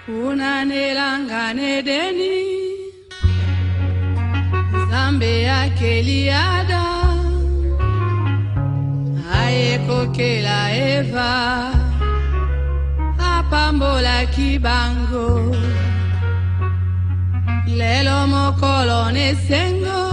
unanelangane deni zambe ya keliada ayekokela Eva apambola kibango lelo mokolo nesengo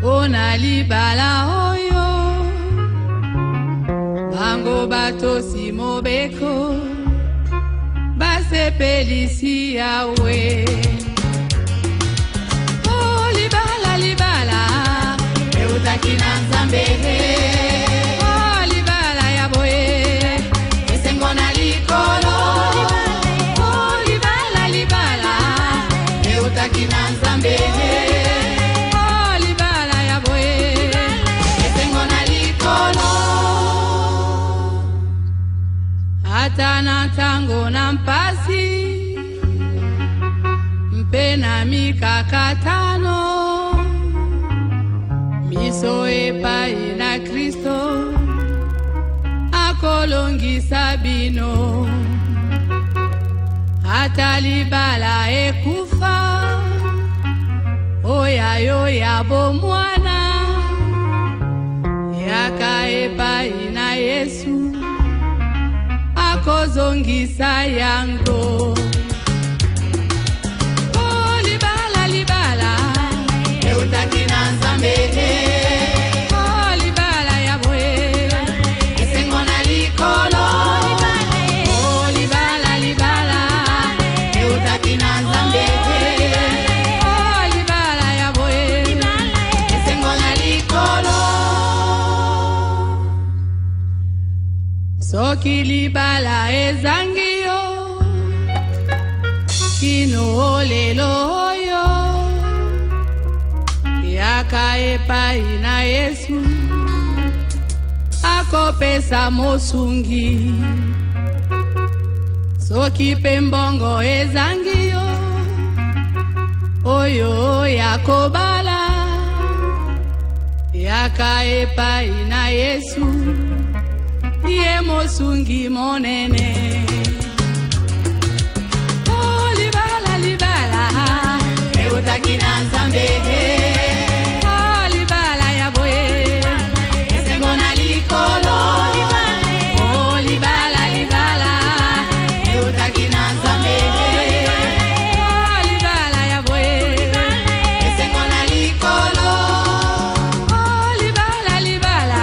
onalibala oyo bango bato simobeko basepelisi yawe oh libala libala eutaki na nzambe oh libala ya boye esengo na likolo oh libala libala eutaki na nzambe oh libala ya boye esengo na likolo hata na tango na mpasi mpena mikakatano miso epai na Kristo akolongisa bino hata libala ekufa oya yoya bomwana yaka epai na Yesu akozongisa yango oh libala libala eutaki na nzambe oh libala ya boye esengo na likolo oh libala libala eutaki na nzambe oh libala ya boye esengo na likolo soki libala ezangio kino lelo oyo yaka epai na Yesu akopesa mosungi soki pembongo ezangio oyo yakobala yaka epai na Yesu Ye mosungi monene oh libala libala eutaki na nzambe oh libala ya boye esengo na likolo oh libala libala eutaki na nzambe oh libala ya boye esengo na likolo oh libala libala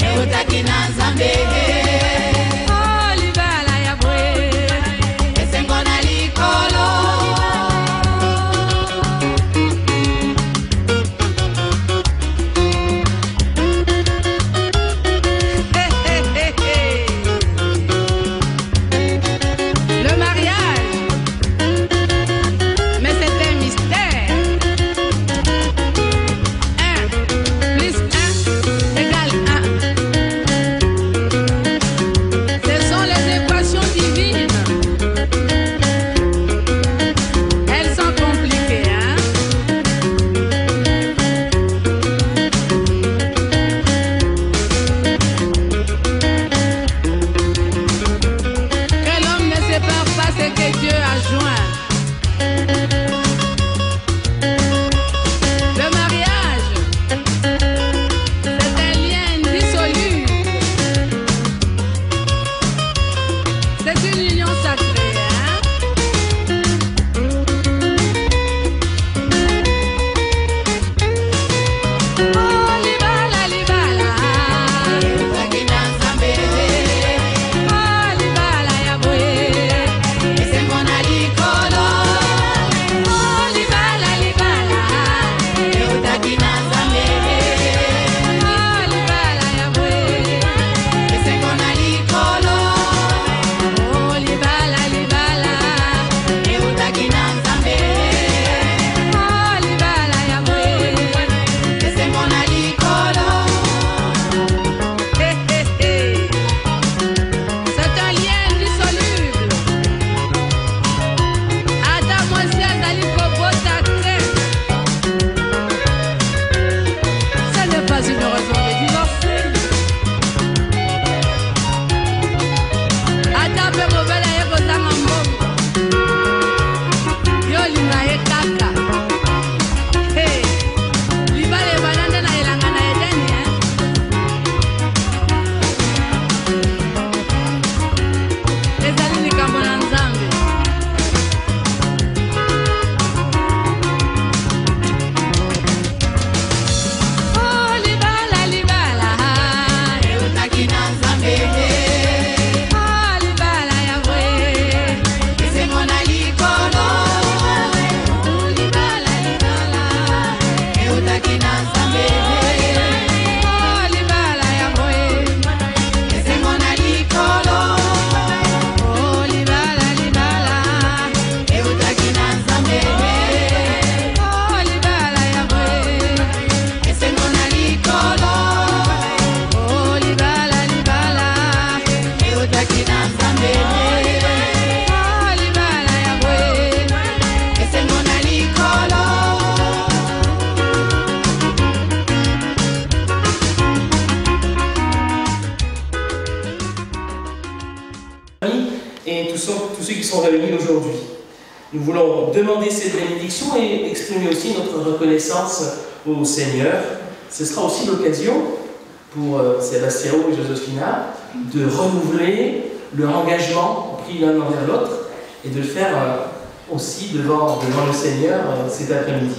eutaki na nzambe oh libala ya boye esengo na likolo le mariage mais c'est un mystère 1 plus 1 égale 1. Ce sont les équations divines. Elles sont compliquées, hein? Que l'homme ne sépare pas ce que Dieu a joint. Le mariage, c'est un lien indissoluble. C'est une union sacrée, hein? Oh libala libala eutaki na nzambe oh libala ya boye esengo na likolo oh libala libala eutaki na nzambe oh libala ya boye esengo na likolo oh libala et tous ceux qui sont réunis aujourd'hui. Nous voulons demander cette bénédiction et exprimer aussi notre reconnaissance au Seigneur. Ce sera aussi l'occasion pour Sébastien et Joséphina de renouveler leur engagement pris l'un envers l'autre et de le faire aussi devant le Seigneur cet après-midi.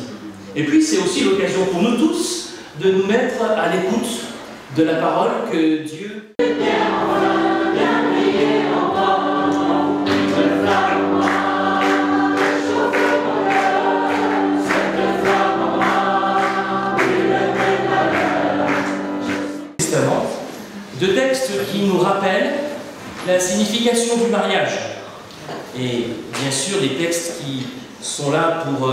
Et puis c'est aussi l'occasion pour nous tous de nous mettre à l'écoute de la parole que Dieu... de textes qui nous rappellent la signification du mariage. Et bien sûr, des textes qui sont là pour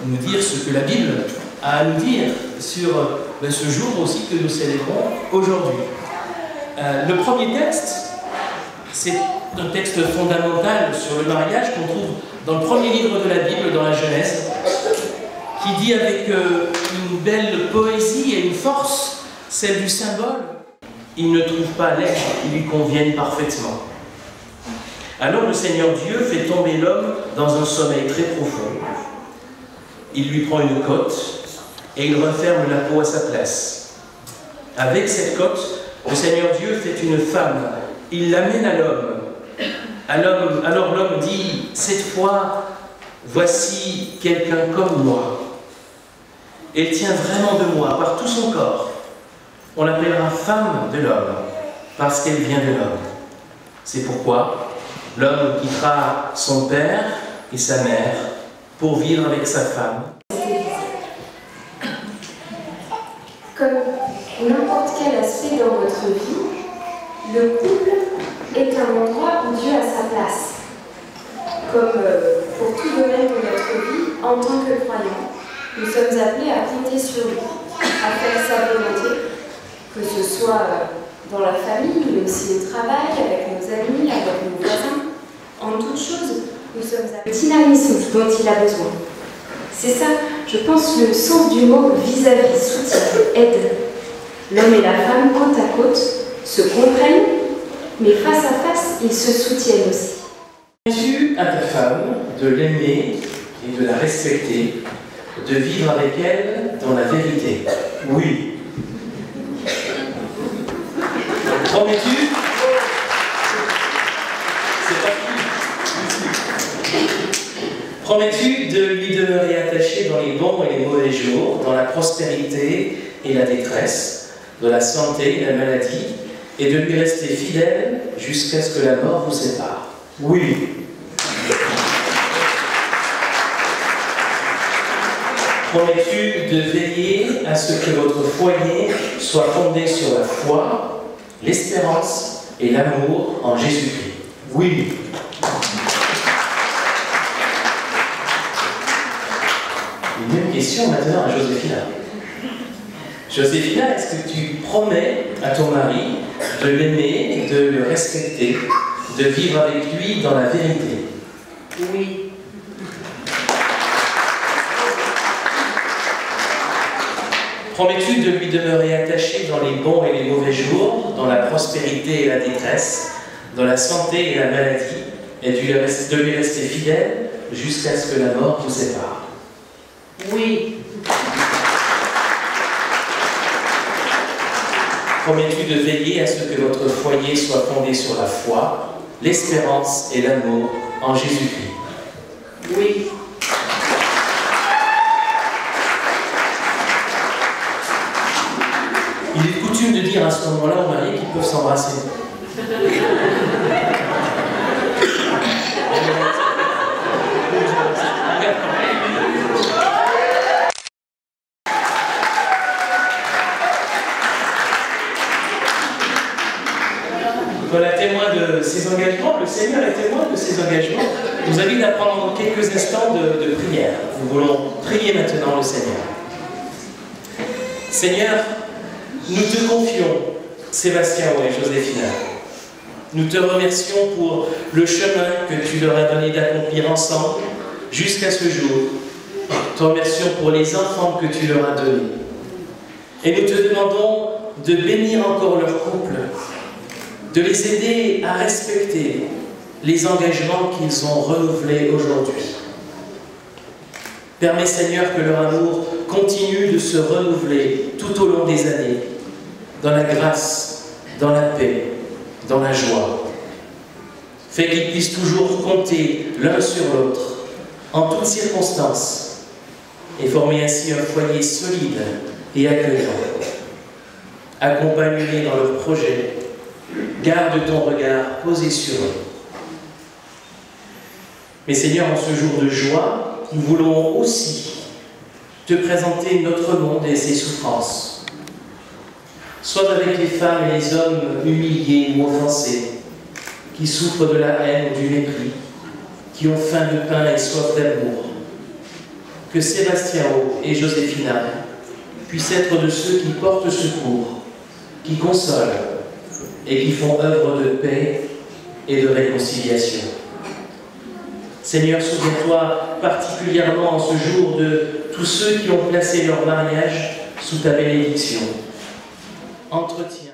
nous dire ce que la Bible a à nous dire sur ce jour aussi que nous célébrons aujourd'hui. Le premier texte, c'est un texte fondamental sur le mariage qu'on trouve dans le premier livre de la Bible, dans la Genèse, qui dit avec une belle poésie et une force, celle du symbole. Il ne trouve pas l'être qui lui convienne parfaitement. Alors le Seigneur Dieu fait tomber l'homme dans un sommeil très profond. Il lui prend une cotte et il referme la peau à sa place. Avec cette cotte, le Seigneur Dieu fait une femme. Il l'amène à l'homme. Alors l'homme dit, cette fois, voici quelqu'un comme moi. Elle tient vraiment de moi par tout son corps. On l'appellera femme de l'homme, parce qu'elle vient de l'homme. C'est pourquoi l'homme quittera son père et sa mère pour vivre avec sa femme. Comme n'importe quel aspect dans votre vie, le couple est un endroit où Dieu a sa place. Comme pour tout domaine de notre vie, en tant que croyants, nous sommes appelés à compter sur lui, à faire sa volonté, que ce soit dans la famille, mais aussi au travail, avec nos amis, avec nos voisins. En toute chose, nous sommes appelés. Dynamisme dont il a besoin. C'est ça, je pense, le sens du mot vis-à-vis, soutien, aide. L'homme et la femme, côte à côte, se comprennent, mais face à face, ils se soutiennent aussi. Dis-tu à ta femme de l'aimer et de la respecter, de vivre avec elle dans la vérité? Oui. Promets-tu? C'est pas fini. Promets-tu de lui demeurer attaché dans les bons et les mauvais jours, dans la prospérité et la détresse, dans la santé et la maladie, et de lui rester fidèle jusqu'à ce que la mort vous sépare? Oui. Promets-tu de veiller à ce que votre foyer soit fondé sur la foi, l'espérance et l'amour en Jésus-Christ? Oui. Une même question maintenant à Joséphina. Joséphina, est-ce que tu promets à ton mari de l'aimer, de le respecter, de vivre avec lui dans la vérité? Oui. Promets-tu de lui demeurer attaché dans les bons et les mauvais jours, dans la prospérité et la détresse, dans la santé et la maladie, et de lui rester fidèle jusqu'à ce que la mort vous sépare? Oui. Promets-tu de veiller à ce que votre foyer soit fondé sur la foi, l'espérance et l'amour en Jésus-Christ? Oui. Il est coutume de dire à ce moment-là aux mariés qu'ils peuvent s'embrasser. Voilà, témoin de ses engagements, le Seigneur est témoin de ses engagements. Je vous invite à prendre quelques instants de prière. Nous voulons prier maintenant le Seigneur. Seigneur, nous te confions Sébastien et Joséphina. Nous te remercions pour le chemin que tu leur as donné d'accomplir ensemble jusqu'à ce jour. Nous te remercions pour les enfants que tu leur as donnés. Et nous te demandons de bénir encore leur couple, de les aider à respecter les engagements qu'ils ont renouvelés aujourd'hui. Permets, Seigneur, que leur amour continue de se renouveler tout au long des années, dans la grâce, dans la paix, dans la joie. Fais qu'ils puissent toujours compter l'un sur l'autre, en toutes circonstances, et former ainsi un foyer solide et accueillant. Accompagne-les dans leurs projets, garde ton regard posé sur eux. Mais Seigneur, en ce jour de joie, nous voulons aussi te présenter notre monde et ses souffrances. Soit avec les femmes et les hommes humiliés ou offensés, qui souffrent de la haine ou du mépris, qui ont faim de pain et soif d'amour. Que Sébastien et Joséphina puissent être de ceux qui portent secours, qui consolent et qui font œuvre de paix et de réconciliation. Seigneur, souviens-toi particulièrement en ce jour de tous ceux qui ont placé leur mariage sous ta bénédiction. Entretiens